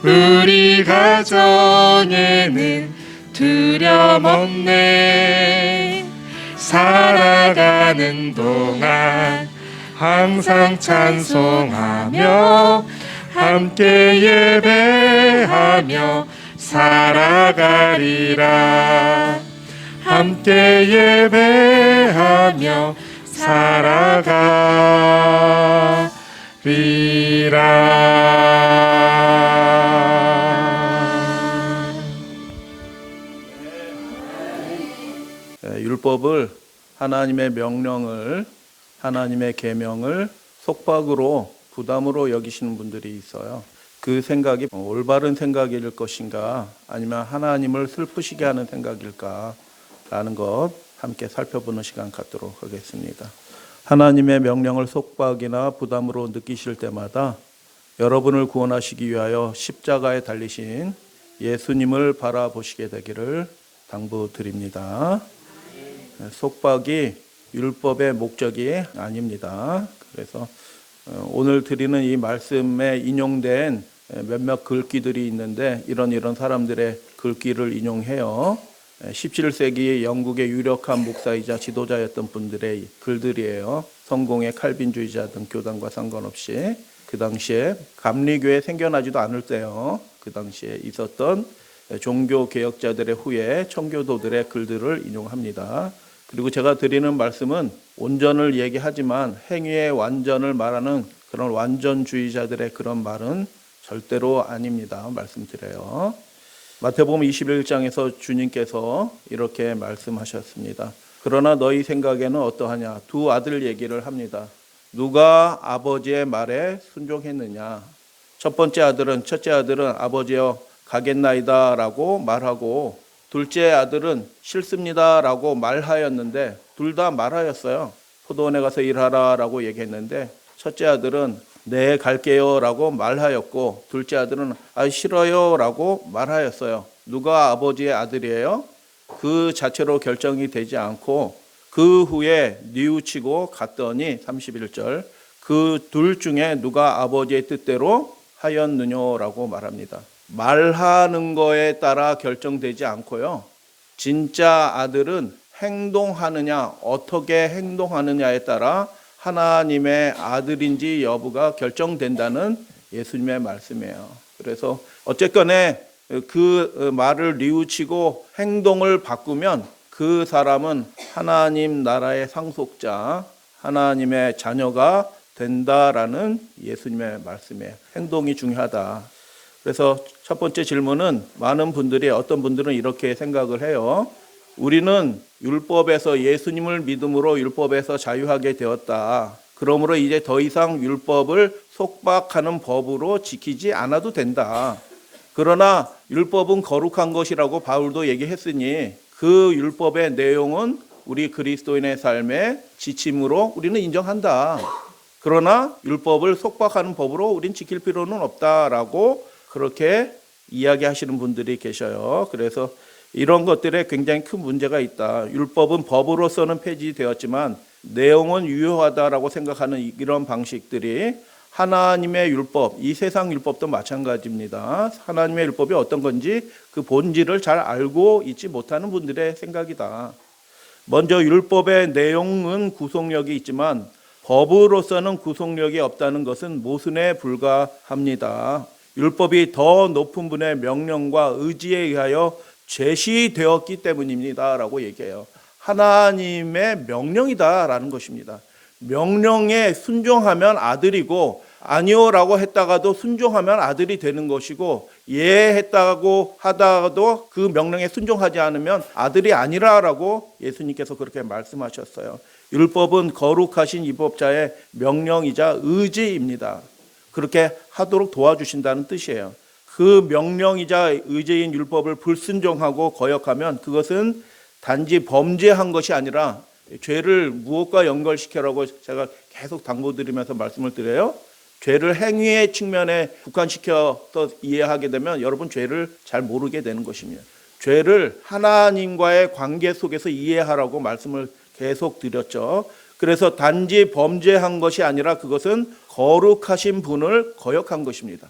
우리 가정에는 두려움 없네. 살아가는 동안 항상 찬송하며 함께 예배하며 살아가리라. 함께 예배하며 살아가리라. 율법을, 하나님의 명령을, 하나님의 계명을 속박으로, 부담으로 여기시는 분들이 있어요. 그 생각이 올바른 생각일 것인가, 아니면 하나님을 슬프시게 하는 생각일까 라는 것 함께 살펴보는 시간 갖도록 하겠습니다. 하나님의 명령을 속박이나 부담으로 느끼실 때마다 여러분을 구원하시기 위하여 십자가에 달리신 예수님을 바라보시게 되기를 당부드립니다. 속박이 율법의 목적이 아닙니다. 그래서 오늘 드리는 이 말씀에 인용된 몇몇 글귀들이 있는데 이런 사람들의 글귀를 인용해요. 17세기 영국의 유력한 목사이자 지도자였던 분들의 글들이에요. 성공의 칼빈주의자 등 교단과 상관없이 그 당시에 감리교회 생겨나지도 않을 때요. 그 당시에 있었던 종교개혁자들의 후예 청교도들의 글들을 인용합니다. 그리고 제가 드리는 말씀은 온전을 얘기하지만 행위의 완전을 말하는 그런 완전주의자들의 그런 말은 절대로 아닙니다. 말씀드려요. 마태복음 21장에서 주님께서 이렇게 말씀하셨습니다. 그러나 너희 생각에는 어떠하냐? 두 아들 얘기를 합니다. 누가 아버지의 말에 순종했느냐? 첫째 아들은 아버지여 가겠나이다 라고 말하고 둘째 아들은 싫습니다 라고 말하였는데 둘 다 말하였어요. 포도원에 가서 일하라 라고 얘기했는데 첫째 아들은 네 갈게요 라고 말하였고 둘째 아들은 싫어요 라고 말하였어요. 누가 아버지의 아들이에요? 그 자체로 결정이 되지 않고 그 후에 뉘우치고 갔더니 31절 그 둘 중에 누가 아버지의 뜻대로 하였느냐라고 말합니다. 말하는 거에 따라 결정되지 않고요. 진짜 아들은 행동하느냐, 어떻게 행동하느냐에 따라 하나님의 아들인지 여부가 결정된다는 예수님의 말씀이에요. 그래서 어쨌거나 그 말을 뉘우치고 행동을 바꾸면 그 사람은 하나님 나라의 상속자, 하나님의 자녀가 된다라는 예수님의 말씀이에요. 행동이 중요하다. 그래서 첫 번째 질문은 많은 분들이 어떤 분들은 이렇게 생각을 해요. 우리는 율법에서 예수님을 믿음으로 율법에서 자유하게 되었다. 그러므로 이제 더 이상 율법을 속박하는 법으로 지키지 않아도 된다. 그러나 율법은 거룩한 것이라고 바울도 얘기했으니 그 율법의 내용은 우리 그리스도인의 삶의 지침으로 우리는 인정한다. 그러나 율법을 속박하는 법으로 우린 지킬 필요는 없다라고 그렇게 이야기하시는 분들이 계셔요. 그래서 이런 것들에 굉장히 큰 문제가 있다. 율법은 법으로서는 폐지되었지만 내용은 유효하다라고 생각하는 이런 방식들이 하나님의 율법, 이 세상 율법도 마찬가지입니다. 하나님의 율법이 어떤 건지 그 본질을 잘 알고 있지 못하는 분들의 생각이다. 먼저 율법의 내용은 구속력이 있지만 법으로서는 구속력이 없다는 것은 모순에 불과합니다. 율법이 더 높은 분의 명령과 의지에 의하여 제시되었기 때문입니다 라고 얘기해요. 하나님의 명령이다라는 것입니다. 명령에 순종하면 아들이고 아니오라고 했다가도 순종하면 아들이 되는 것이고 했다고 하다가도 그 명령에 순종하지 않으면 아들이 아니라라고 예수님께서 그렇게 말씀하셨어요. 율법은 거룩하신 입법자의 명령이자 의지입니다. 그렇게 하도록 도와주신다는 뜻이에요. 그 명령이자 의지인 율법을 불순종하고 거역하면 그것은 단지 범죄한 것이 아니라 죄를 무엇과 연결시켜라고 제가 계속 당부드리면서 말씀을 드려요. 죄를 행위의 측면에 국한시켜서 이해하게 되면 여러분 죄를 잘 모르게 되는 것입니다. 죄를 하나님과의 관계 속에서 이해하라고 말씀을 계속 드렸죠. 그래서 단지 범죄한 것이 아니라 그것은 거룩하신 분을 거역한 것입니다.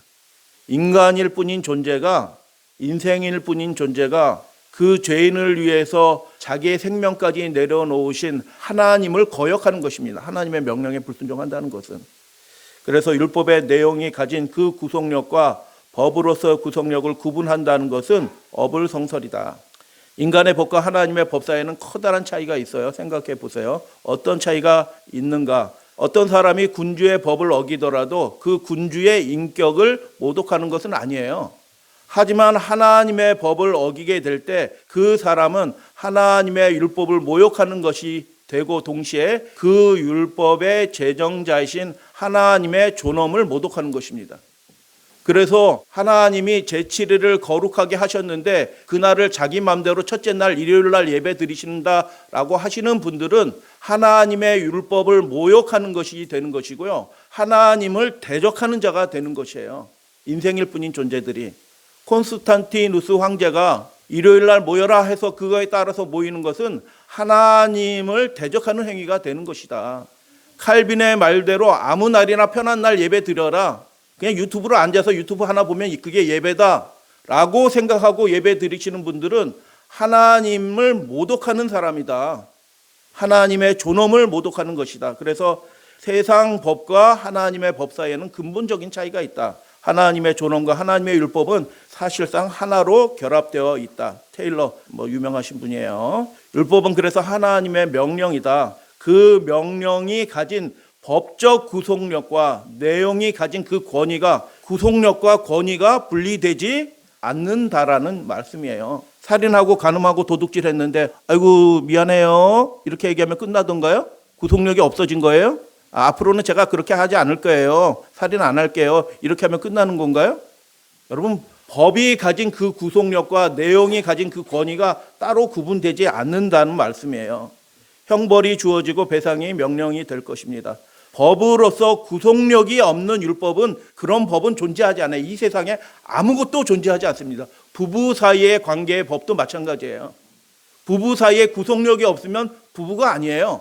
인간일 뿐인 존재가, 인생일 뿐인 존재가 그 죄인을 위해서 자기의 생명까지 내려놓으신 하나님을 거역하는 것입니다. 하나님의 명령에 불순종한다는 것은. 그래서 율법의 내용이 가진 그 구속력과 법으로서 구속력을 구분한다는 것은 어불성설이다. 인간의 법과 하나님의 법 사이에는 커다란 차이가 있어요. 생각해 보세요. 어떤 차이가 있는가? 어떤 사람이 군주의 법을 어기더라도 그 군주의 인격을 모독하는 것은 아니에요. 하지만 하나님의 법을 어기게 될 때 그 사람은 하나님의 율법을 모욕하는 것이 되고 동시에 그 율법의 제정자이신 하나님의 존엄을 모독하는 것입니다. 그래서 하나님이 제7일을 거룩하게 하셨는데 그날을 자기 마음대로 첫째 날 일요일 날 예배 드리신다라고 하시는 분들은 하나님의 율법을 모욕하는 것이 되는 것이고요. 하나님을 대적하는 자가 되는 것이에요. 인생일 뿐인 존재들이. 콘스탄티누스 황제가 일요일 날 모여라 해서 그거에 따라서 모이는 것은 하나님을 대적하는 행위가 되는 것이다. 칼빈의 말대로 아무 날이나 편한 날 예배 드려라. 그냥 유튜브로 앉아서 유튜브 하나 보면 그게 예배다라고 생각하고 예배 드리시는 분들은 하나님을 모독하는 사람이다. 하나님의 존엄을 모독하는 것이다. 그래서 세상 법과 하나님의 법 사이에는 근본적인 차이가 있다. 하나님의 존엄과 하나님의 율법은 사실상 하나로 결합되어 있다. 테일러 유명하신 분이에요. 율법은 그래서 하나님의 명령이다. 그 명령이 가진 법적 구속력과 내용이 가진 그 권위가 구속력과 권위가 분리되지 않는다라는 말씀이에요. 살인하고 간음하고 도둑질했는데 아이고 미안해요 이렇게 얘기하면 끝나던가요? 구속력이 없어진 거예요? 앞으로는 제가 그렇게 하지 않을 거예요. 살인 안 할게요. 이렇게 하면 끝나는 건가요? 여러분 법이 가진 그 구속력과 내용이 가진 그 권위가 따로 구분되지 않는다는 말씀이에요. 형벌이 주어지고 배상이 명령이 될 것입니다. 법으로서 구속력이 없는 율법은 그런 법은 존재하지 않아요. 이 세상에 아무것도 존재하지 않습니다. 부부 사이의 관계의 법도 마찬가지예요. 부부 사이에 구속력이 없으면 부부가 아니에요.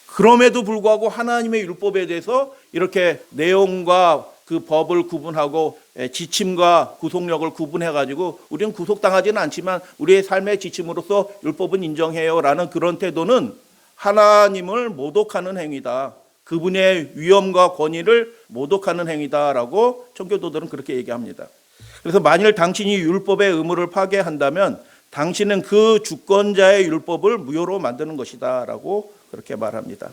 그럼에도 불구하고 하나님의 율법에 대해서 이렇게 내용과 그 법을 구분하고 지침과 구속력을 구분해가지고 우리는 구속당하지는 않지만 우리의 삶의 지침으로서 율법은 인정해요라는 그런 태도는 하나님을 모독하는 행위다. 그분의 위엄과 권위를 모독하는 행위다라고 청교도들은 그렇게 얘기합니다. 그래서 만일 당신이 율법의 의무를 파괴한다면 당신은 그 주권자의 율법을 무효로 만드는 것이다라고 그렇게 말합니다.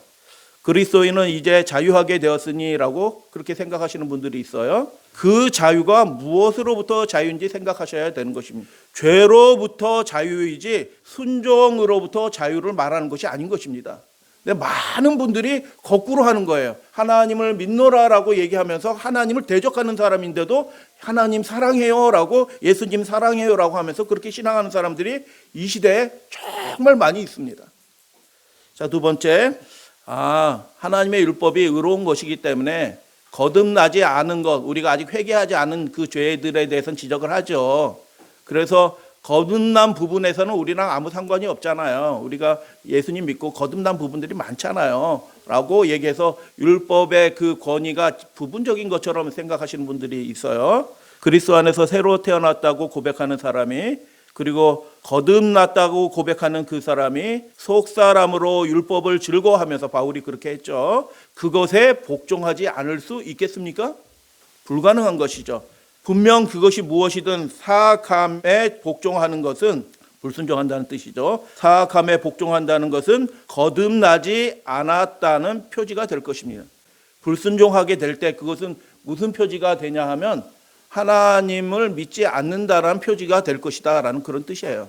그리스도인은 이제 자유하게 되었으니라고 그렇게 생각하시는 분들이 있어요. 그 자유가 무엇으로부터 자유인지 생각하셔야 되는 것입니다. 죄로부터 자유이지 순종으로부터 자유를 말하는 것이 아닌 것입니다. 근데 많은 분들이 거꾸로 하는 거예요. 하나님을 믿노라라고 얘기하면서 하나님을 대적하는 사람인데도 하나님 사랑해요라고 예수님 사랑해요라고 하면서 그렇게 신앙하는 사람들이 이 시대에 정말 많이 있습니다. 자, 두 번째, 하나님의 율법이 의로운 것이기 때문에 거듭나지 않은 것, 우리가 아직 회개하지 않은 그 죄들에 대해서는 지적을 하죠. 그래서 거듭난 부분에서는 우리랑 아무 상관이 없잖아요. 우리가 예수님 믿고 거듭난 부분들이 많잖아요. 라고 얘기해서 율법의 그 권위가 부분적인 것처럼 생각하시는 분들이 있어요. 그리스도 안에서 새로 태어났다고 고백하는 사람이 그리고 거듭났다고 고백하는 그 사람이 속사람으로 율법을 즐거워하면서 바울이 그렇게 했죠. 그것에 복종하지 않을 수 있겠습니까? 불가능한 것이죠. 분명 그것이 무엇이든 사악함에 복종하는 것은 불순종한다는 뜻이죠. 사악함에 복종한다는 것은 거듭나지 않았다는 표지가 될 것입니다. 불순종하게 될 때 그것은 무슨 표지가 되냐 하면 하나님을 믿지 않는다라는 표지가 될 것이다라는 그런 뜻이에요.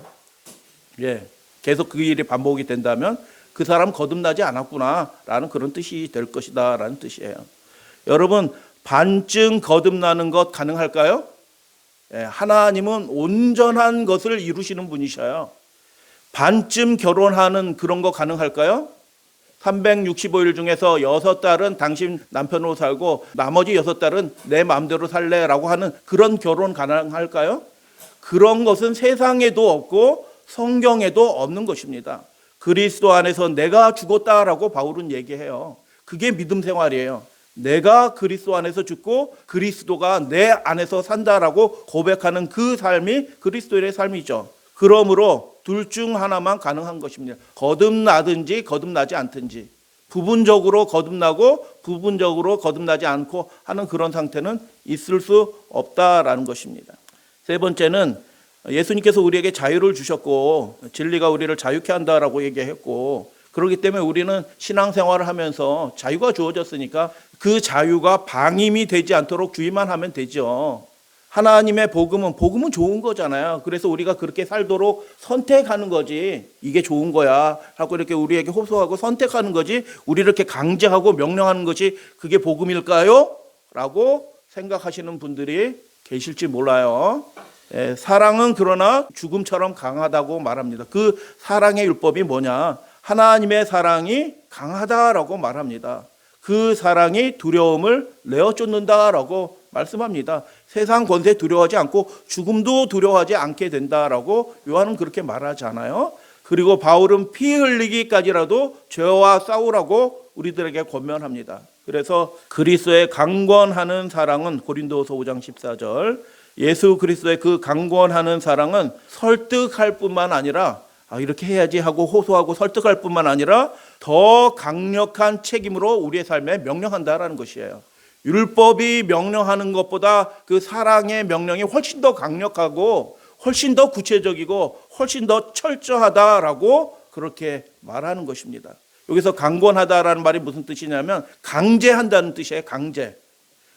계속 그 일이 반복이 된다면 그 사람 거듭나지 않았구나라는 그런 뜻이 될 것이다라는 뜻이에요. 여러분 반쯤 거듭나는 것 가능할까요? 하나님은 온전한 것을 이루시는 분이셔요. 반쯤 결혼하는 그런 거 가능할까요? 365일 중에서 6달은 당신 남편으로 살고 나머지 6달은 내 마음대로 살래라고 하는 그런 결혼 가능할까요? 그런 것은 세상에도 없고 성경에도 없는 것입니다. 그리스도 안에서 내가 죽었다라고 바울은 얘기해요. 그게 믿음 생활이에요. 내가 그리스도 안에서 죽고 그리스도가 내 안에서 산다라고 고백하는 그 삶이 그리스도인의 삶이죠. 그러므로 둘 중 하나만 가능한 것입니다. 거듭나든지 거듭나지 않든지, 부분적으로 거듭나고 부분적으로 거듭나지 않고 하는 그런 상태는 있을 수 없다라는 것입니다. 세 번째는 예수님께서 우리에게 자유를 주셨고 진리가 우리를 자유케 한다라고 얘기했고, 그렇기 때문에 우리는 신앙생활을 하면서 자유가 주어졌으니까 그 자유가 방임이 되지 않도록 주의만 하면 되죠. 하나님의 복음은 좋은 거잖아요. 그래서 우리가 그렇게 살도록 선택하는 거지, 이게 좋은 거야 하고 이렇게 우리에게 호소하고 선택하는 거지, 우리를 이렇게 강제하고 명령하는 것이 그게 복음일까요? 라고 생각하시는 분들이 계실지 몰라요. 사랑은 그러나 죽음처럼 강하다고 말합니다. 그 사랑의 율법이 뭐냐? 하나님의 사랑이 강하다라고 말합니다. 그 사랑이 두려움을 내어쫓는다라고 말씀합니다. 세상 권세 두려워하지 않고 죽음도 두려워하지 않게 된다라고 요한은 그렇게 말하잖아요. 그리고 바울은 피 흘리기까지라도 죄와 싸우라고 우리들에게 권면합니다. 그래서 그리스도의 강권하는 사랑은 고린도후서 5장 14절, 예수 그리스도의 그 강권하는 사랑은 설득할 뿐만 아니라 이렇게 해야지 하고 호소하고 설득할 뿐만 아니라 더 강력한 책임으로 우리의 삶에 명령한다라는 것이에요. 율법이 명령하는 것보다 그 사랑의 명령이 훨씬 더 강력하고 훨씬 더 구체적이고 훨씬 더 철저하다라고 그렇게 말하는 것입니다. 여기서 강권하다라는 말이 무슨 뜻이냐면 강제한다는 뜻이에요. 강제.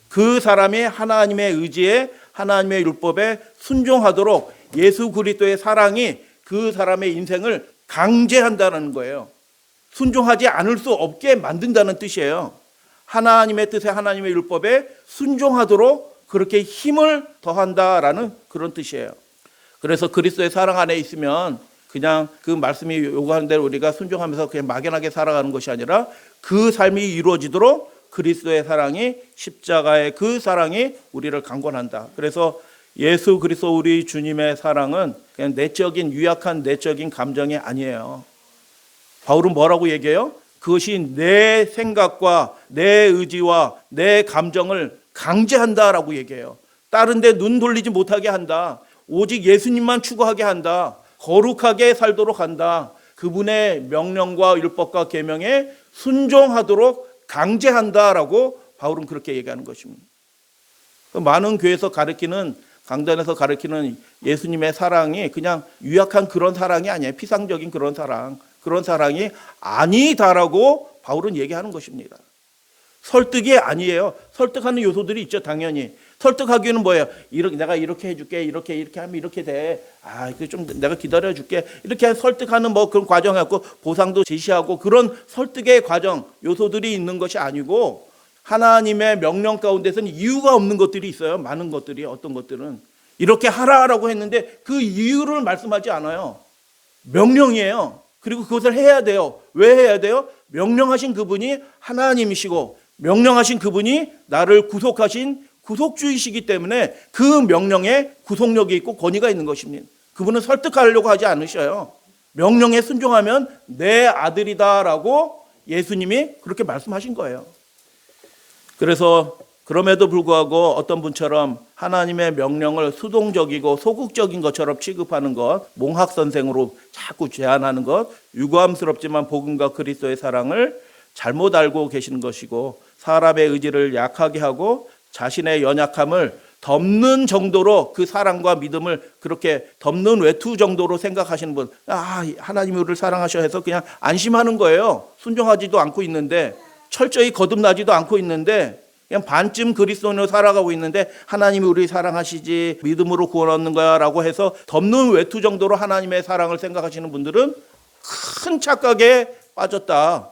그 사람이 하나님의 의지에 하나님의 율법에 순종하도록 예수 그리스도의 사랑이 그 사람의 인생을 강제한다는 거예요. 순종하지 않을 수 없게 만든다는 뜻이에요. 하나님의 뜻에 하나님의 율법에 순종하도록 그렇게 힘을 더한다라는 그런 뜻이에요. 그래서 그리스도의 사랑 안에 있으면 그냥 그 말씀이 요구하는 대로 우리가 순종하면서 그냥 막연하게 살아가는 것이 아니라 그 삶이 이루어지도록 그리스도의 사랑이, 십자가의 그 사랑이 우리를 강권한다. 그래서 예수 그리스도 우리 주님의 사랑은 그냥 내적인 유약한 내적인 감정이 아니에요. 바울은 뭐라고 얘기해요? 그것이 내 생각과 내 의지와 내 감정을 강제한다라고 얘기해요. 다른 데 눈 돌리지 못하게 한다. 오직 예수님만 추구하게 한다. 거룩하게 살도록 한다. 그분의 명령과 율법과 계명에 순종하도록 강제한다라고 바울은 그렇게 얘기하는 것입니다. 많은 교회에서 가르치는, 강단에서 가르치는 예수님의 사랑이 그냥 유약한 그런 사랑이 아니에요. 피상적인 그런 사랑이 아니다라고 바울은 얘기하는 것입니다. 설득이 아니에요. 설득하는 요소들이 있죠, 당연히. 설득하기는 뭐예요? 내가 이렇게 해줄게, 이렇게 하면 이렇게 돼. 이거 좀 내가 기다려줄게. 이렇게 설득하는 뭐 그런 과정이었고 보상도 제시하고 그런 설득의 과정 요소들이 있는 것이 아니고, 하나님의 명령 가운데서는 이유가 없는 것들이 있어요. 많은 것들이, 어떤 것들은 이렇게 하라라고 했는데 그 이유를 말씀하지 않아요. 명령이에요. 그리고 그것을 해야 돼요. 왜 해야 돼요? 명령하신 그분이 하나님이시고 명령하신 그분이 나를 구속하신 구속주이시기 때문에 그 명령에 구속력이 있고 권위가 있는 것입니다. 그분은 설득하려고 하지 않으셔요. 명령에 순종하면 내 아들이다라고 예수님이 그렇게 말씀하신 거예요. 그래서 그럼에도 불구하고 어떤 분처럼 하나님의 명령을 수동적이고 소극적인 것처럼 취급하는 것, 몽학선생으로 자꾸 제안하는 것, 유감스럽지만 복음과 그리스도의 사랑을 잘못 알고 계시는 것이고, 사람의 의지를 약하게 하고 자신의 연약함을 덮는 정도로 그 사랑과 믿음을 그렇게 덮는 외투 정도로 생각하시는 분, 하나님이 우리를 사랑하셔 해서 그냥 안심하는 거예요. 순종하지도 않고 있는데, 철저히 거듭나지도 않고 있는데, 그냥 반쯤 그리스도인으로 살아가고 있는데 하나님이 우리를 사랑하시지, 믿음으로 구원 얻는 거야 라고 해서 덮는 외투 정도로 하나님의 사랑을 생각하시는 분들은 큰 착각에 빠졌다.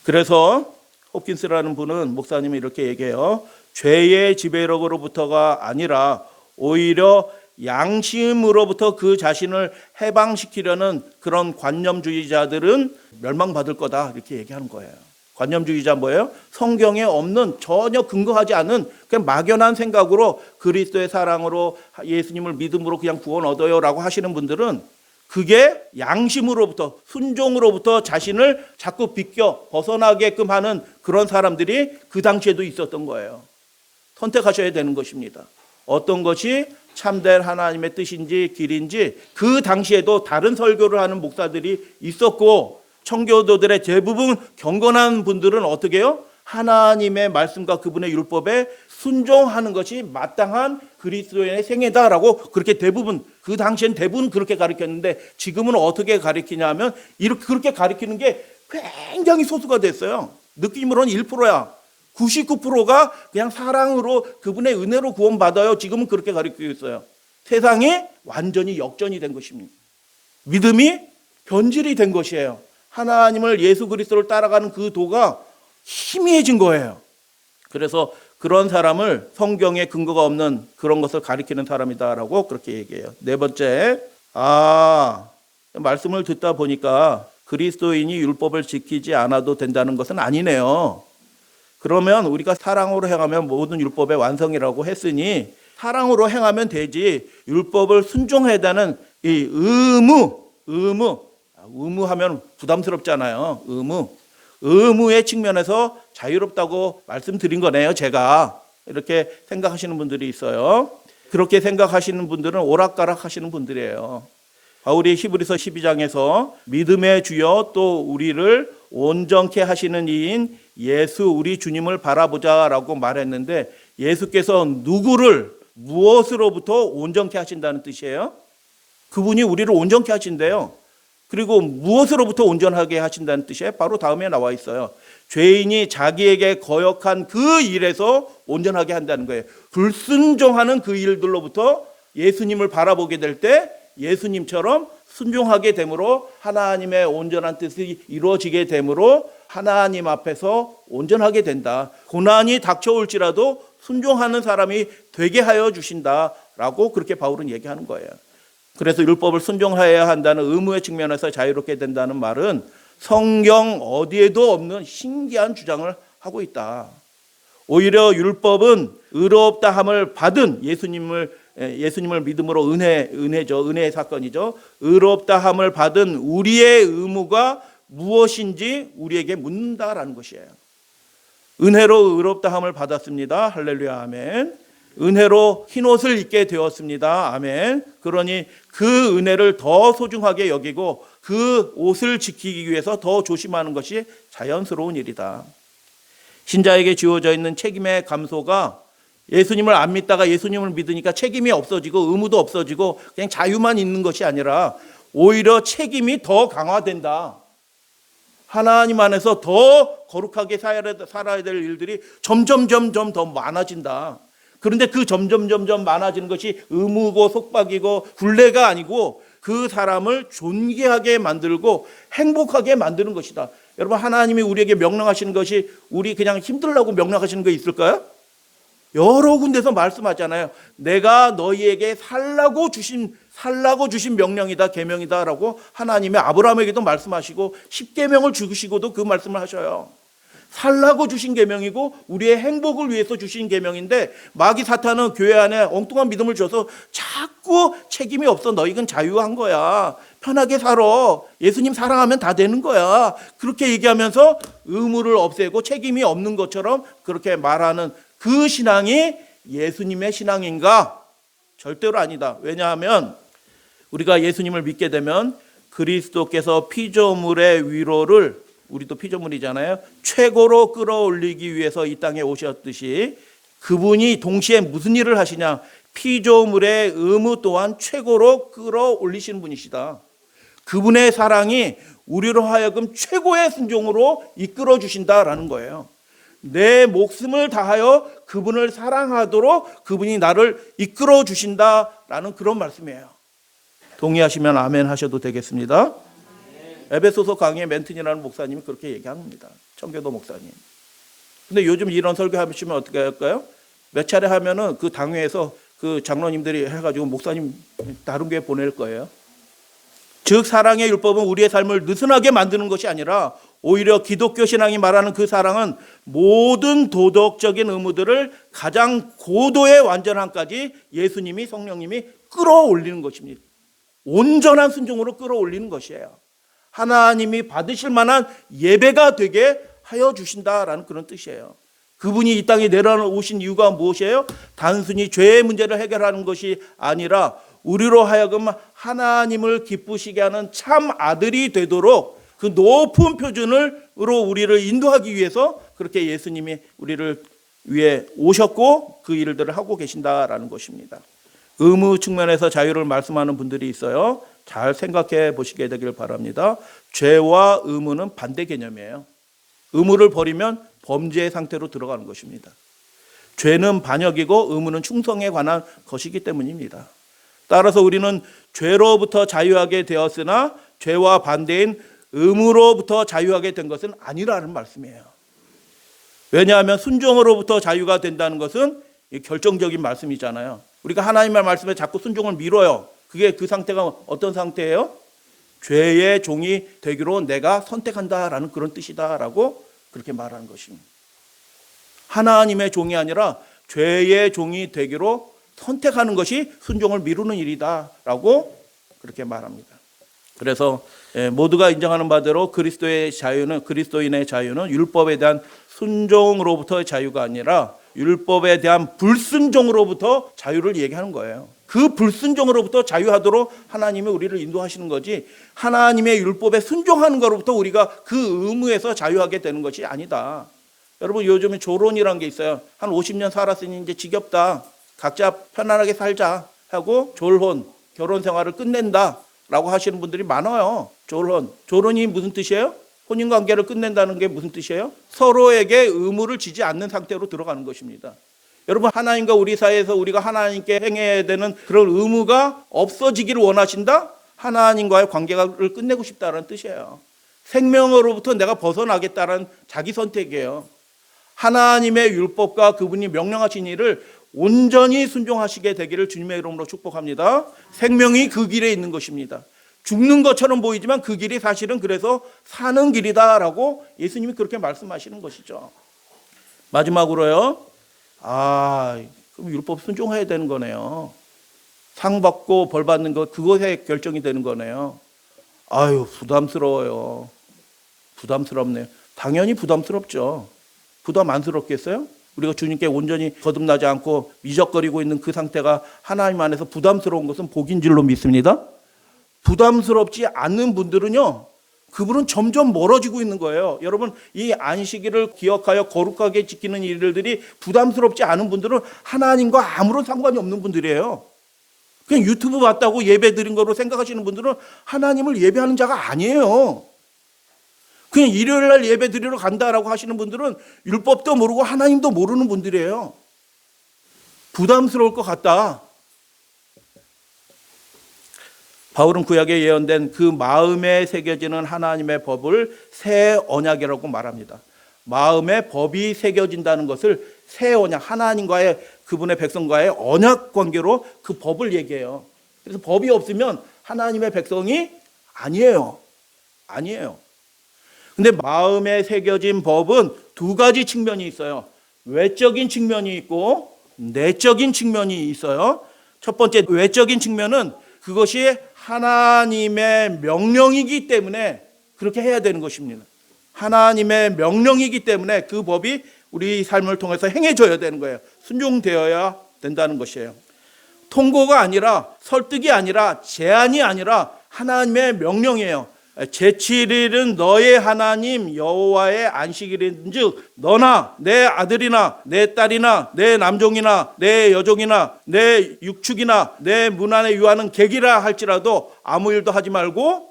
그래서 홉킨스라는 분은, 목사님이 이렇게 얘기해요. 죄의 지배력으로부터가 아니라 오히려 양심으로부터 그 자신을 해방시키려는 그런 관념주의자들은 멸망받을 거다, 이렇게 얘기하는 거예요. 관념주의자 뭐예요? 성경에 없는, 전혀 근거하지 않은 그냥 막연한 생각으로 그리스도의 사랑으로 예수님을 믿음으로 그냥 구원 얻어요 라고 하시는 분들은 그게 양심으로부터, 순종으로부터 자신을 자꾸 비껴 벗어나게끔 하는 그런 사람들이 그 당시에도 있었던 거예요. 선택하셔야 되는 것입니다. 어떤 것이 참된 하나님의 뜻인지 길인지 그 당시에도 다른 설교를 하는 목사들이 있었고, 청교도들의 대부분 경건한 분들은 어떻게 해요? 하나님의 말씀과 그분의 율법에 순종하는 것이 마땅한 그리스도인의 생애다라고 그렇게 대부분, 그 당시엔 대부분 그렇게 가르쳤는데, 지금은 어떻게 가르치냐면 이렇게 그렇게 가르치는 게 굉장히 소수가 됐어요. 느낌으로는 1%야. 99%가 그냥 사랑으로 그분의 은혜로 구원받아요. 지금은 그렇게 가르치고 있어요. 세상이 완전히 역전이 된 것입니다. 믿음이 변질이 된 것이에요. 하나님을, 예수 그리스도를 따라가는 그 도가 희미해진 거예요. 그래서 그런 사람을 성경에 근거가 없는 그런 것을 가리키는 사람이다라고 그렇게 얘기해요. 네 번째, 말씀을 듣다 보니까 그리스도인이 율법을 지키지 않아도 된다는 것은 아니네요. 그러면 우리가 사랑으로 행하면 모든 율법의 완성이라고 했으니 사랑으로 행하면 되지, 율법을 순종해야 되는 이 의무하면 부담스럽잖아요. 의무의 측면에서 자유롭다고 말씀드린 거네요. 제가 이렇게 생각하시는 분들이 있어요. 그렇게 생각하시는 분들은 오락가락 하시는 분들이에요. 바울이 히브리서 12장에서 믿음의 주여 또 우리를 온전케 하시는 이인 예수 우리 주님을 바라보자라고 말했는데, 예수께서 누구를 무엇으로부터 온전케 하신다는 뜻이에요? 그분이 우리를 온전케 하신대요. 그리고 무엇으로부터 온전하게 하신다는 뜻이에요? 바로 다음에 나와 있어요. 죄인이 자기에게 거역한 그 일에서 온전하게 한다는 거예요. 불순종하는 그 일들로부터 예수님을 바라보게 될 때 예수님처럼 순종하게 되므로 하나님의 온전한 뜻이 이루어지게 되므로 하나님 앞에서 온전하게 된다. 고난이 닥쳐올지라도 순종하는 사람이 되게 하여 주신다라고 그렇게 바울은 얘기하는 거예요. 그래서 율법을 순종해야 한다는 의무의 측면에서 자유롭게 된다는 말은 성경 어디에도 없는 신기한 주장을 하고 있다. 오히려 율법은 의롭다 함을 받은 예수님을 믿음으로 은혜의 사건이죠. 의롭다 함을 받은 우리의 의무가 무엇인지 우리에게 묻는다라는 것이에요. 은혜로 의롭다 함을 받았습니다. 할렐루야, 아멘. 은혜로 흰옷을 입게 되었습니다. 아멘. 그러니 그 은혜를 더 소중하게 여기고 그 옷을 지키기 위해서 더 조심하는 것이 자연스러운 일이다. 신자에게 주어져 있는 책임의 감소가 예수님을 안 믿다가 예수님을 믿으니까 책임이 없어지고 의무도 없어지고 그냥 자유만 있는 것이 아니라 오히려 책임이 더 강화된다. 하나님 안에서 더 거룩하게 살아야 될 일들이 점점 더 많아진다. 그런데 그 점점 많아지는 것이 의무고 속박이고 굴레가 아니고 그 사람을 존귀하게 만들고 행복하게 만드는 것이다. 여러분, 하나님이 우리에게 명령하시는 것이 우리 그냥 힘들라고 명령하시는 거 있을까요? 여러 군데서 말씀하잖아요. 내가 너희에게 살라고 주신 명령이다, 계명이다라고 하나님이 아브라함에게도 말씀하시고 10계명을 주시고도 그 말씀을 하셔요. 살라고 주신 계명이고 우리의 행복을 위해서 주신 계명인데, 마귀 사탄은 교회 안에 엉뚱한 믿음을 줘서 자꾸 책임이 없어, 너희는 자유한 거야, 편하게 살아, 예수님 사랑하면 다 되는 거야, 그렇게 얘기하면서 의무를 없애고 책임이 없는 것처럼 그렇게 말하는 그 신앙이 예수님의 신앙인가? 절대로 아니다. 왜냐하면 우리가 예수님을 믿게 되면 그리스도께서 피조물의 위로를, 우리도 피조물이잖아요, 최고로 끌어올리기 위해서 이 땅에 오셨듯이 그분이 동시에 무슨 일을 하시냐? 피조물의 의무 또한 최고로 끌어올리시는 분이시다. 그분의 사랑이 우리로 하여금 최고의 순종으로 이끌어 주신다라는 거예요. 내 목숨을 다하여 그분을 사랑하도록 그분이 나를 이끌어 주신다라는 그런 말씀이에요. 동의하시면 아멘 하셔도 되겠습니다. 에베소서 강의 멘튼이라는 목사님이 그렇게 얘기합니다. 청교도 목사님. 근데 요즘 이런 설교하시면 어떻게 할까요? 몇 차례 하면은 그 당회에서 그 장로님들이 해가지고 목사님 다른 교회 보낼 거예요. 즉 사랑의 율법은 우리의 삶을 느슨하게 만드는 것이 아니라 오히려 기독교 신앙이 말하는 그 사랑은 모든 도덕적인 의무들을 가장 고도의 완전함까지 예수님이, 성령님이 끌어올리는 것입니다. 온전한 순종으로 끌어올리는 것이에요. 하나님이 받으실 만한 예배가 되게 하여 주신다라는 그런 뜻이에요. 그분이 이 땅에 내려오신 이유가 무엇이에요? 단순히 죄의 문제를 해결하는 것이 아니라 우리로 하여금 하나님을 기쁘시게 하는 참 아들이 되도록 그 높은 표준으로 우리를 인도하기 위해서 그렇게 예수님이 우리를 위해 오셨고 그 일들을 하고 계신다라는 것입니다. 의무 측면에서 자유를 말씀하는 분들이 있어요. 잘 생각해 보시게 되길 바랍니다. 죄와 의무는 반대 개념이에요. 의무를 버리면 범죄의 상태로 들어가는 것입니다. 죄는 반역이고 의무는 충성에 관한 것이기 때문입니다. 따라서 우리는 죄로부터 자유하게 되었으나 죄와 반대인 의무로부터 자유하게 된 것은 아니라는 말씀이에요. 왜냐하면 순종으로부터 자유가 된다는 것은 결정적인 말씀이잖아요. 우리가 하나님의 말씀에 자꾸 순종을 미뤄요. 그게 그 상태가 어떤 상태예요? 죄의 종이 되기로 내가 선택한다라는 그런 뜻이다라고 그렇게 말하는 것입니다. 하나님의 종이 아니라 죄의 종이 되기로 선택하는 것이 순종을 미루는 일이다라고 그렇게 말합니다. 그래서 모두가 인정하는 바대로 그리스도인의 자유는 율법에 대한 순종으로부터의 자유가 아니라 율법에 대한 불순종으로부터 자유를 얘기하는 거예요. 그 불순종으로부터 자유하도록 하나님이 우리를 인도하시는 거지, 하나님의 율법에 순종하는 것으로부터 우리가 그 의무에서 자유하게 되는 것이 아니다. 여러분, 요즘에 조론이라는 게 있어요. 한 50년 살았으니 이제 지겹다, 각자 편안하게 살자 하고 졸혼, 결혼 생활을 끝낸다 라고 하시는 분들이 많아요. 조론이 무슨 뜻이에요? 혼인관계를 끝낸다는 게 무슨 뜻이에요? 서로에게 의무를 지지 않는 상태로 들어가는 것입니다. 여러분, 하나님과 우리 사이에서 우리가 하나님께 행해야 되는 그런 의무가 없어지기를 원하신다? 하나님과의 관계를 끝내고 싶다는 뜻이에요. 생명으로부터 내가 벗어나겠다는 자기 선택이에요. 하나님의 율법과 그분이 명령하신 일을 온전히 순종하시게 되기를 주님의 이름으로 축복합니다. 생명이 그 길에 있는 것입니다. 죽는 것처럼 보이지만 그 길이 사실은 그래서 사는 길이다라고 예수님이 그렇게 말씀하시는 것이죠. 마지막으로요. 그럼 율법 순종해야 되는 거네요. 상 받고 벌 받는 것, 그것에 결정이 되는 거네요. 부담스러워요. 부담스럽네요. 당연히 부담스럽죠. 부담 안 스럽겠어요? 우리가 주님께 온전히 거듭나지 않고 미적거리고 있는 그 상태가 하나님 안에서 부담스러운 것은 복인 줄로 믿습니다. 부담스럽지 않는 분들은요, 그분은 점점 멀어지고 있는 거예요. 여러분, 이 안식일을 기억하여 거룩하게 지키는 일들이 부담스럽지 않은 분들은 하나님과 아무런 상관이 없는 분들이에요. 그냥 유튜브 봤다고 예배 드린 거로 생각하시는 분들은 하나님을 예배하는 자가 아니에요. 그냥 일요일 날 예배 드리러 간다라고 하시는 분들은 율법도 모르고 하나님도 모르는 분들이에요. 부담스러울 것 같다. 바울은 구약에 예언된 그 마음에 새겨지는 하나님의 법을 새 언약이라고 말합니다. 마음에 법이 새겨진다는 것을 새 언약, 하나님과의 그분의 백성과의 언약 관계로 그 법을 얘기해요. 그래서 법이 없으면 하나님의 백성이 아니에요. 근데 마음에 새겨진 법은 두 가지 측면이 있어요. 외적인 측면이 있고 내적인 측면이 있어요. 첫 번째, 외적인 측면은 그것이 하나님의 명령이기 때문에 그렇게 해야 되는 것입니다. 하나님의 명령이기 때문에 그 법이 우리 삶을 통해서 행해져야 되는 거예요. 순종되어야 된다는 것이에요. 통고가 아니라, 설득이 아니라, 제한이 아니라 하나님의 명령이에요. 제7일은 너의 하나님 여호와의 안식일인즉 너나 내 아들이나 내 딸이나 내 남종이나 내 여종이나 내 육축이나 내 문 안에 유하는 객이라 할지라도 아무 일도 하지 말고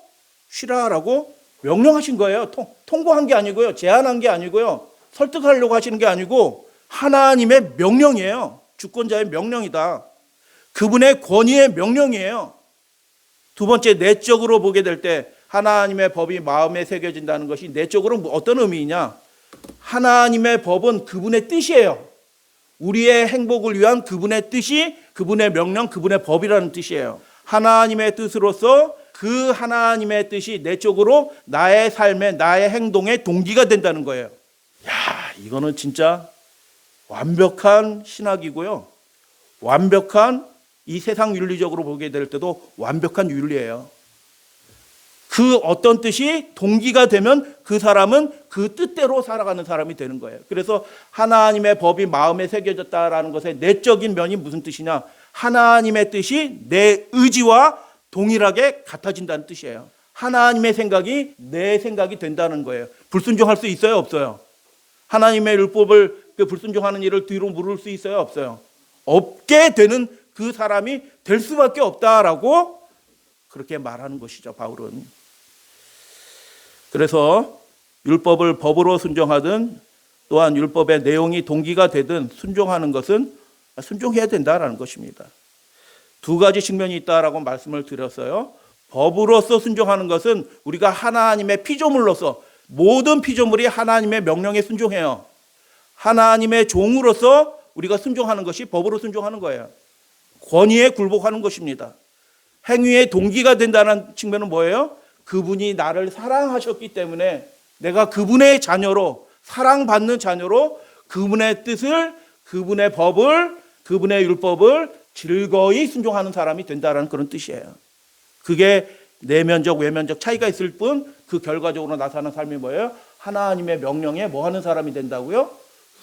쉬라라고 명령하신 거예요. 통고한 게 아니고요, 제한한 게 아니고요, 설득하려고 하시는 게 아니고 하나님의 명령이에요. 주권자의 명령이다. 그분의 권위의 명령이에요. 두 번째, 내적으로 보게 될 때 하나님의 법이 마음에 새겨진다는 것이 내적으로 어떤 의미이냐? 하나님의 법은 그분의 뜻이에요. 우리의 행복을 위한 그분의 뜻이 그분의 명령, 그분의 법이라는 뜻이에요. 하나님의 뜻으로서 그 하나님의 뜻이 내적으로 나의 삶에, 나의 행동의 동기가 된다는 거예요. 이거는 진짜 완벽한 신학이고요, 완벽한 이 세상 윤리적으로 보게 될 때도 완벽한 윤리예요. 그 어떤 뜻이 동기가 되면 그 사람은 그 뜻대로 살아가는 사람이 되는 거예요. 그래서 하나님의 법이 마음에 새겨졌다라는 것의 내적인 면이 무슨 뜻이냐? 하나님의 뜻이 내 의지와 동일하게 같아진다는 뜻이에요. 하나님의 생각이 내 생각이 된다는 거예요. 불순종할 수 있어요, 없어요? 하나님의 율법을 불순종하는 일을 뒤로 물을 수 있어요, 없어요? 없게 되는 그 사람이 될 수밖에 없다라고 그렇게 말하는 것이죠, 바울은. 그래서 율법을 법으로 순종하든 또한 율법의 내용이 동기가 되든 순종하는 것은 순종해야 된다라는 것입니다. 두 가지 측면이 있다라고 말씀을 드렸어요. 법으로서 순종하는 것은 우리가 하나님의 피조물로서 모든 피조물이 하나님의 명령에 순종해요. 하나님의 종으로서 우리가 순종하는 것이 법으로 순종하는 거예요. 권위에 굴복하는 것입니다. 행위의 동기가 된다는 측면은 뭐예요? 그분이 나를 사랑하셨기 때문에 내가 그분의 자녀로, 사랑받는 자녀로 그분의 뜻을, 그분의 법을, 그분의 율법을 즐거이 순종하는 사람이 된다는 그런 뜻이에요. 그게 내면적, 외면적 차이가 있을 뿐 그 결과적으로 나타나는 삶이 뭐예요? 하나님의 명령에 뭐 하는 사람이 된다고요?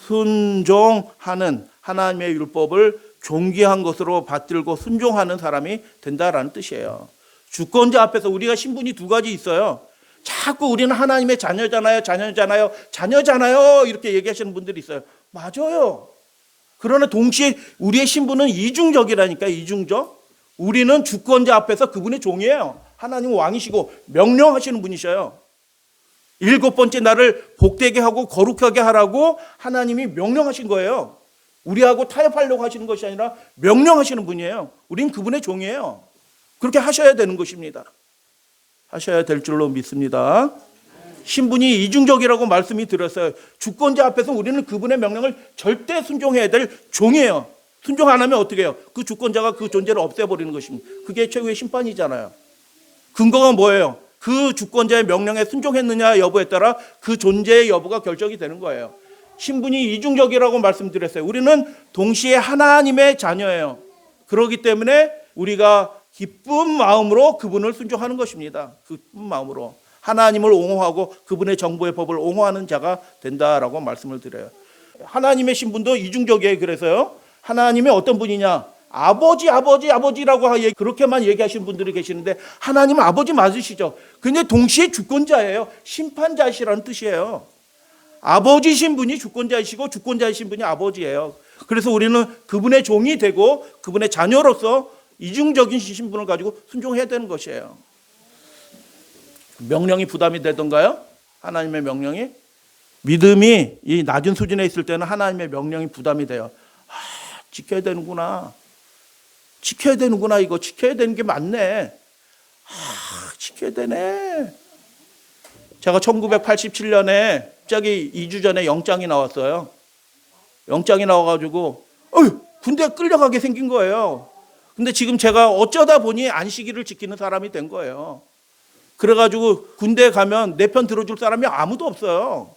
순종하는, 하나님의 율법을 존귀한 것으로 받들고 순종하는 사람이 된다라는 뜻이에요. 주권자 앞에서 우리가 신분이 두 가지 있어요. 자꾸 우리는 하나님의 자녀잖아요, 자녀잖아요, 자녀잖아요 이렇게 얘기하시는 분들이 있어요. 맞아요. 그러나 동시에 우리의 신분은 이중적이라니까요. 이중적. 우리는 주권자 앞에서 그분의 종이에요. 하나님은 왕이시고 명령하시는 분이셔요. 7번째 나를 복되게 하고 거룩하게 하라고 하나님이 명령하신 거예요. 우리하고 타협하려고 하시는 것이 아니라 명령하시는 분이에요. 우린 그분의 종이에요. 그렇게 하셔야 되는 것입니다. 하셔야 될 줄로 믿습니다. 신분이 이중적이라고 말씀이 드렸어요. 주권자 앞에서 우리는 그분의 명령을 절대 순종해야 될 종이에요. 순종 안 하면 어떻게 해요? 그 주권자가 그 존재를 없애버리는 것입니다. 그게 최후의 심판이잖아요. 근거가 뭐예요? 그 주권자의 명령에 순종했느냐 여부에 따라 그 존재의 여부가 결정이 되는 거예요. 신분이 이중적이라고 말씀드렸어요. 우리는 동시에 하나님의 자녀예요. 그렇기 때문에 우리가 기쁜 마음으로 그분을 순종하는 것입니다. 기쁜 마음으로 하나님을 옹호하고 그분의 정보의 법을 옹호하는 자가 된다라고 말씀을 드려요. 하나님의 신분도 이중적이에요. 그래서요. 하나님의 어떤 분이냐? 아버지라고 그렇게만 얘기하시는 분들이 계시는데 하나님은 아버지 맞으시죠. 근데 동시에 주권자예요. 심판자시라는 뜻이에요. 아버지신 분이 주권자이시고 주권자이신 분이 아버지예요. 그래서 우리는 그분의 종이 되고 그분의 자녀로서 이중적인 신분을 가지고 순종해야 되는 것이에요. 명령이 부담이 되던가요? 하나님의 명령이? 믿음이 이 낮은 수준에 있을 때는 하나님의 명령이 부담이 돼요. 지켜야 되는구나. 이거 지켜야 되는 게 맞네. 지켜야 되네. 제가 1987년에 갑자기 2주 전에 영장이 나왔어요. 영장이 나와가지고 군대 끌려가게 생긴 거예요. 근데 지금 제가 어쩌다 보니 안식일을 지키는 사람이 된 거예요. 그래가지고 군대에 가면 내 편 들어줄 사람이 아무도 없어요.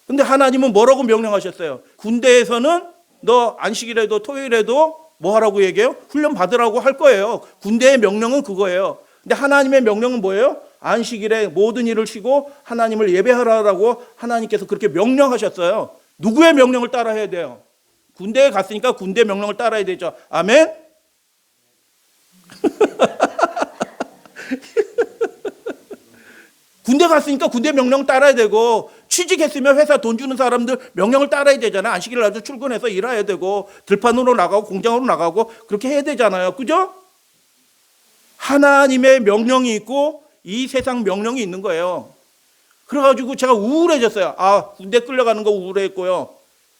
근데 하나님은 뭐라고 명령하셨어요? 군대에서는 너 안식일에도 토요일에도 뭐 하라고 얘기해요? 훈련 받으라고 할 거예요. 군대의 명령은 그거예요. 근데 하나님의 명령은 뭐예요? 안식일에 모든 일을 쉬고 하나님을 예배하라고 하나님께서 그렇게 명령하셨어요. 누구의 명령을 따라야 돼요? 군대에 갔으니까 군대 명령을 따라야 되죠. 아멘? 군대 갔으니까 군대 명령 따라야 되고, 취직했으면 회사 돈 주는 사람들 명령을 따라야 되잖아요. 안식일 날도 출근해서 일해야 되고, 들판으로 나가고 공장으로 나가고 그렇게 해야 되잖아요. 그죠? 하나님의 명령이 있고 이 세상 명령이 있는 거예요. 그래가지고 제가 우울해졌어요. 군대 끌려가는 거 우울했고요.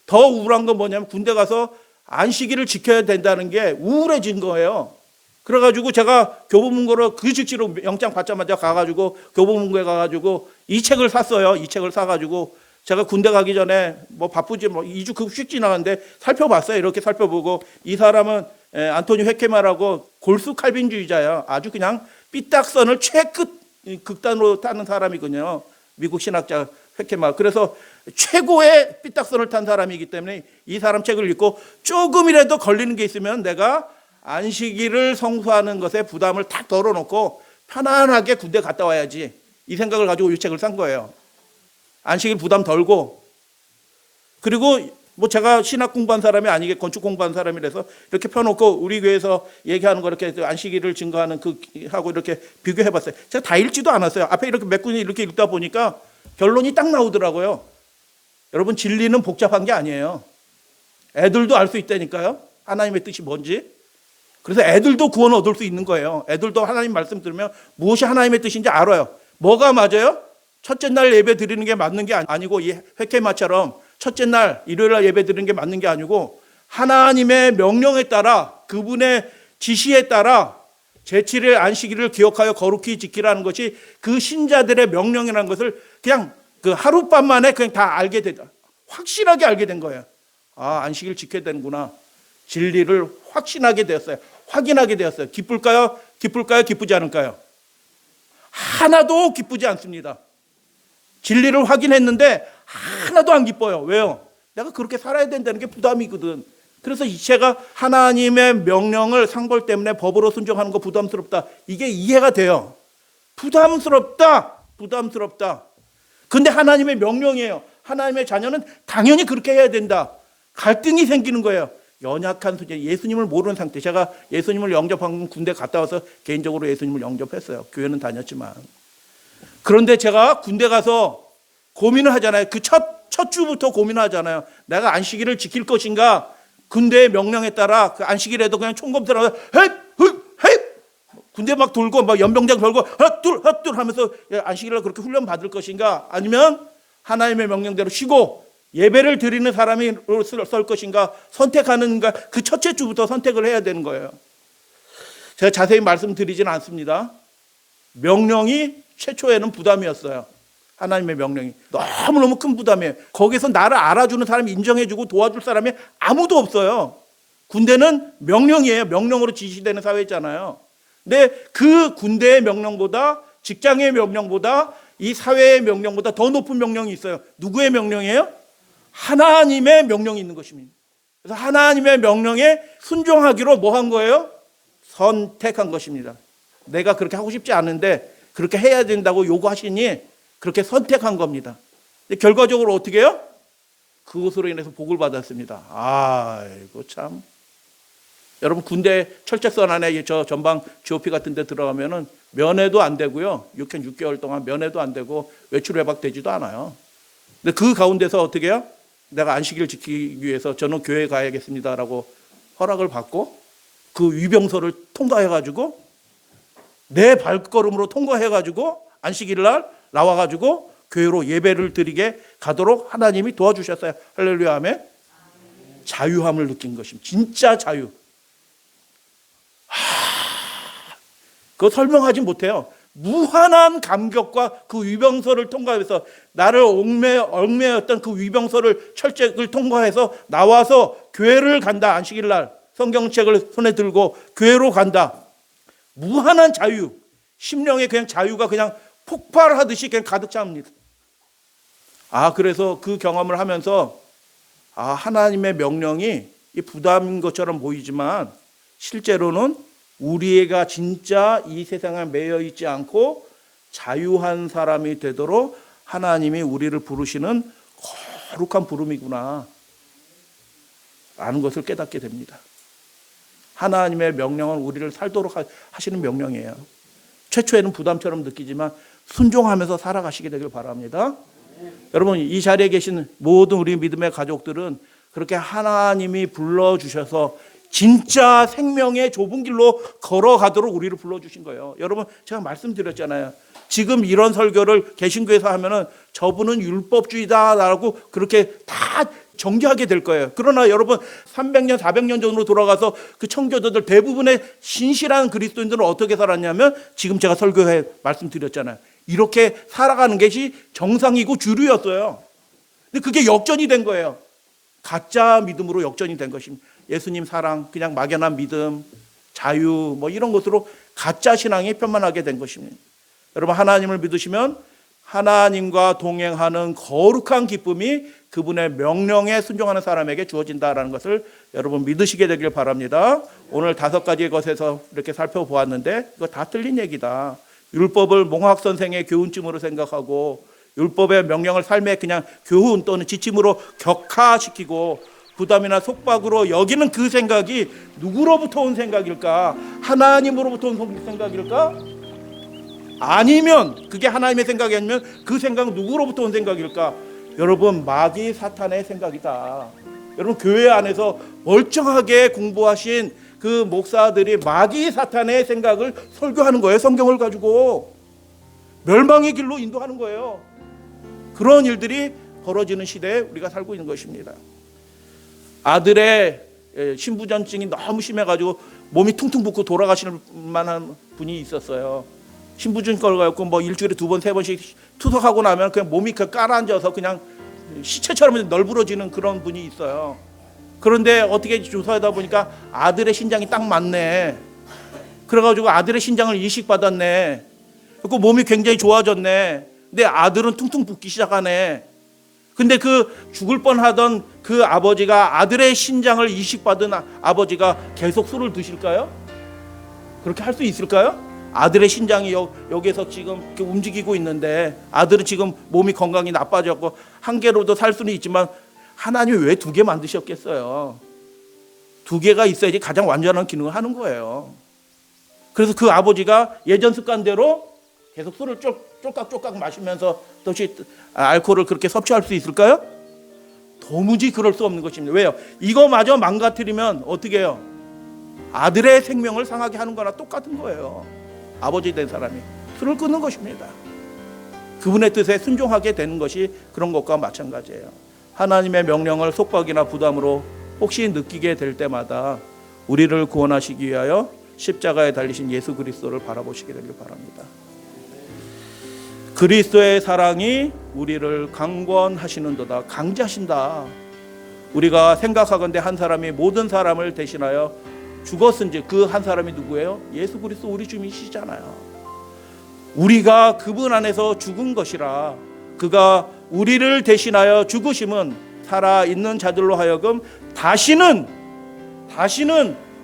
더 우울한 건 뭐냐면 군대 가서 안식일을 지켜야 된다는 게 우울해진 거예요. 그래가지고 제가 교보문고로 그 즉시로 영장 받자마자 가가지고 교보문고에 가가지고 이 책을 샀어요. 이 책을 사가지고 제가 군대 가기 전에 뭐 바쁘지 2주 급식 지나갔는데 살펴봤어요. 이렇게 살펴보고 이 사람은 안토니 회케마라고 골수 칼빈주의자야. 아주 그냥 삐딱선을 극단으로 타는 사람이거든요. 미국 신학자 회케마. 그래서 최고의 삐딱선을 탄 사람이기 때문에 이 사람 책을 읽고 조금이라도 걸리는 게 있으면 내가 안식일을 성수하는 것에 부담을 탁 덜어놓고 편안하게 군대 갔다 와야지, 이 생각을 가지고 이 책을 산 거예요. 안식일 부담 덜고, 그리고 뭐 제가 신학 공부한 사람이 아니게 건축 공부한 사람이라서 이렇게 펴놓고 우리 교회에서 얘기하는 거 이렇게 안식일을 증거하는 그 하고 이렇게 비교해봤어요. 제가 다 읽지도 않았어요. 앞에 이렇게 몇 군데 이렇게 읽다 보니까 결론이 딱 나오더라고요. 여러분, 진리는 복잡한 게 아니에요. 애들도 알 수 있다니까요. 하나님의 뜻이 뭔지. 그래서 애들도 구원 얻을 수 있는 거예요. 애들도 하나님 말씀 들으면 무엇이 하나님의 뜻인지 알아요. 뭐가 맞아요? 첫째 날 예배 드리는 게 맞는 게 아니고, 이 회케마처럼 첫째 날 일요일 날 예배 드리는 게 맞는 게 아니고, 하나님의 명령에 따라, 그분의 지시에 따라 제7일 안식일을 기억하여 거룩히 지키라는 것이 그 신자들의 명령이라는 것을 그냥 그 하룻밤 만에 그냥 다 알게 되다. 확실하게 알게 된 거예요. 아, 안식일 지켜야 되는구나. 진리를 확신하게 되었어요. 확인하게 되었어요. 기쁠까요? 기쁠까요? 기쁘지 않을까요? 하나도 기쁘지 않습니다. 진리를 확인했는데 하나도 안 기뻐요. 왜요? 내가 그렇게 살아야 된다는 게 부담이거든. 그래서 제가 하나님의 명령을 상벌 때문에 법으로 순종하는 거 부담스럽다, 이게 이해가 돼요. 부담스럽다. 근데 하나님의 명령이에요. 하나님의 자녀는 당연히 그렇게 해야 된다. 갈등이 생기는 거예요. 연약한 수제, 예수님을 모르는 상태. 제가 예수님을 영접한 군대 갔다 와서 개인적으로 예수님을 영접했어요. 교회는 다녔지만. 그런데 제가 군대 가서 고민을 하잖아요. 그 첫 주부터 고민하잖아요. 내가 안식일을 지킬 것인가? 군대의 명령에 따라 그 안식일에도 그냥 총검사를 헤이 군대 막 돌고 막 연병장 돌고 헛둘 하면서 안식일을 그렇게 훈련 받을 것인가? 아니면 하나님의 명령대로 쉬고 예배를 드리는 사람이 설 것인가 선택하는가. 그 첫째 주부터 선택을 해야 되는 거예요. 제가 자세히 말씀드리지는 않습니다. 명령이 최초에는 부담이었어요. 하나님의 명령이 너무너무 큰 부담이에요. 거기서 나를 알아주는 사람이, 인정해주고 도와줄 사람이 아무도 없어요. 군대는 명령이에요. 명령으로 지시되는 사회잖아요. 근데 그 군대의 명령보다, 직장의 명령보다, 이 사회의 명령보다 더 높은 명령이 있어요. 누구의 명령이에요? 하나님의 명령이 있는 것입니다. 그래서 하나님의 명령에 순종하기로 뭐 한 거예요? 선택한 것입니다. 내가 그렇게 하고 싶지 않은데 그렇게 해야 된다고 요구하시니 그렇게 선택한 겁니다. 근데 결과적으로 어떻게 해요? 그것으로 인해서 복을 받았습니다. 아이고 참. 여러분, 군대 철책선 안에 저 전방 GOP 같은 데 들어가면은 면회도 안 되고요. 6개월 동안 면회도 안 되고 외출 외박되지도 않아요. 근데 그 가운데서 어떻게 해요? 내가 안식일 지키기 위해서 저는 교회에 가야겠습니다라고 허락을 받고 그 위병소를 통과해가지고 내 발걸음으로 통과해가지고 안식일 날 나와가지고 교회로 예배를 드리게 가도록 하나님이 도와주셨어요. 할렐루야 아멘. 자유함을 느낀 것입니다. 진짜 자유. 그거 설명하지 못해요. 무한한 감격과 그 위병소를 통과해서 나를 얽매였던 그 위병소를 철책을 통과해서 나와서 교회를 간다. 안식일 날 성경책을 손에 들고 교회로 간다. 무한한 자유. 심령의 그냥 자유가 그냥 폭발하듯이 그냥 가득 찹니다. 그래서 그 경험을 하면서 하나님의 명령이 이 부담인 것처럼 보이지만 실제로는 우리가 진짜 이 세상에 매여 있지 않고 자유한 사람이 되도록 하나님이 우리를 부르시는 거룩한 부름이구나 라는 것을 깨닫게 됩니다. 하나님의 명령은 우리를 살도록 하시는 명령이에요. 최초에는 부담처럼 느끼지만 순종하면서 살아가시게 되길 바랍니다. 여러분, 이 자리에 계신 모든 우리 믿음의 가족들은 그렇게 하나님이 불러주셔서 진짜 생명의 좁은 길로 걸어가도록 우리를 불러주신 거예요. 여러분, 제가 말씀드렸잖아요. 지금 이런 설교를 개신교에서 하면은 저분은 율법주의다라고 그렇게 다 정죄하게 될 거예요. 그러나 여러분, 300년, 400년 전으로 돌아가서 그 청교도들 대부분의 신실한 그리스도인들은 어떻게 살았냐면 지금 제가 설교해 말씀드렸잖아요. 이렇게 살아가는 것이 정상이고 주류였어요. 근데 그게 역전이 된 거예요. 가짜 믿음으로 역전이 된 것입니다. 예수님 사랑, 그냥 막연한 믿음, 자유 뭐 이런 것으로 가짜 신앙이 편만하게 된 것입니다. 여러분, 하나님을 믿으시면 하나님과 동행하는 거룩한 기쁨이 그분의 명령에 순종하는 사람에게 주어진다라는 것을 여러분 믿으시게 되길 바랍니다. 오늘 5가지의 것에서 이렇게 살펴보았는데 이거 다 틀린 얘기다. 율법을 몽학 선생의 교훈쯤으로 생각하고 율법의 명령을 삶의 그냥 교훈 또는 지침으로 격화시키고 부담이나 속박으로 여기는 그 생각이 누구로부터 온 생각일까? 하나님으로부터 온 생각일까? 아니면 그게 하나님의 생각이 아니면 그 생각은 누구로부터 온 생각일까? 여러분 마귀 사탄의 생각이다. 여러분 교회 안에서 멀쩡하게 공부하신 그 목사들이 마귀 사탄의 생각을 설교하는 거예요. 성경을 가지고 멸망의 길로 인도하는 거예요. 그런 일들이 벌어지는 시대에 우리가 살고 있는 것입니다. 아들의 신부전증이 너무 심해가지고 몸이 퉁퉁 붓고 돌아가시는 만한 분이 있었어요. 신부전 걸 갖고 뭐 일주일에 2번 3번씩 투석하고 나면 그냥 몸이 깔아앉아서 그냥 시체처럼 널브러지는 그런 분이 있어요. 그런데 어떻게 조사하다 보니까 아들의 신장이 딱 맞네. 그래가지고 아들의 신장을 이식받았네. 그 몸이 굉장히 좋아졌네. 근데 아들은 퉁퉁 붓기 시작하네. 근데 그 죽을 뻔하던 그 아버지가 아들의 신장을 이식받은 아버지가 계속 술을 드실까요? 그렇게 할 수 있을까요? 아들의 신장이 여기에서 지금 이렇게 움직이고 있는데 아들은 지금 몸이 건강이 나빠졌고 한 개로도 살 수는 있지만 하나님이 왜 2개 만드셨겠어요? 2개가 있어야지 가장 완전한 기능을 하는 거예요. 그래서 그 아버지가 예전 습관대로 계속 술을 쫄깍쫄깍 마시면서 또시 알코올을 그렇게 섭취할 수 있을까요? 도무지 그럴 수 없는 것입니다. 왜요? 이거마저 망가뜨리면 어떻게 해요? 아들의 생명을 상하게 하는 거나 똑같은 거예요. 아버지 된 사람이 술을 끊는 것입니다. 그분의 뜻에 순종하게 되는 것이 그런 것과 마찬가지예요. 하나님의 명령을 속박이나 부담으로 혹시 느끼게 될 때마다 우리를 구원하시기 위하여 십자가에 달리신 예수 그리스도를 바라보시게 되길 바랍니다. 그리스도의 사랑이 우리를 강권하시는도다. 강제하신다. 우리가 생각하건대 한 사람이 모든 사람을 대신하여 죽었은지 그 한 사람이 누구예요? 예수 그리스도 우리 주님이시잖아요. 우리가 그분 안에서 죽은 것이라 그가 우리를 대신하여 죽으심은 살아있는 자들로 하여금 다시는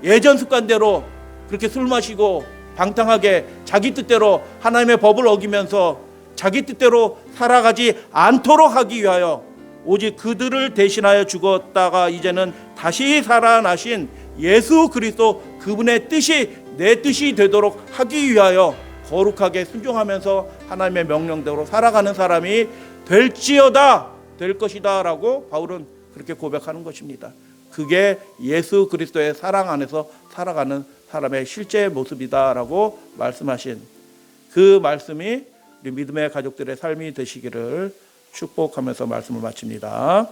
예전 습관대로 그렇게 술 마시고 방탕하게 자기 뜻대로 하나님의 법을 어기면서 자기 뜻대로 살아가지 않도록 하기 위하여 오직 그들을 대신하여 죽었다가 이제는 다시 살아나신 예수 그리스도 그분의 뜻이 내 뜻이 되도록 하기 위하여 거룩하게 순종하면서 하나님의 명령대로 살아가는 사람이 될지어다 될 것이다 라고 바울은 그렇게 고백하는 것입니다. 그게 예수 그리스도의 사랑 안에서 살아가는 사람의 실제 모습이다 라고 말씀하신 그 말씀이 우리 믿음의 가족들의 삶이 되시기를 축복하면서 말씀을 마칩니다.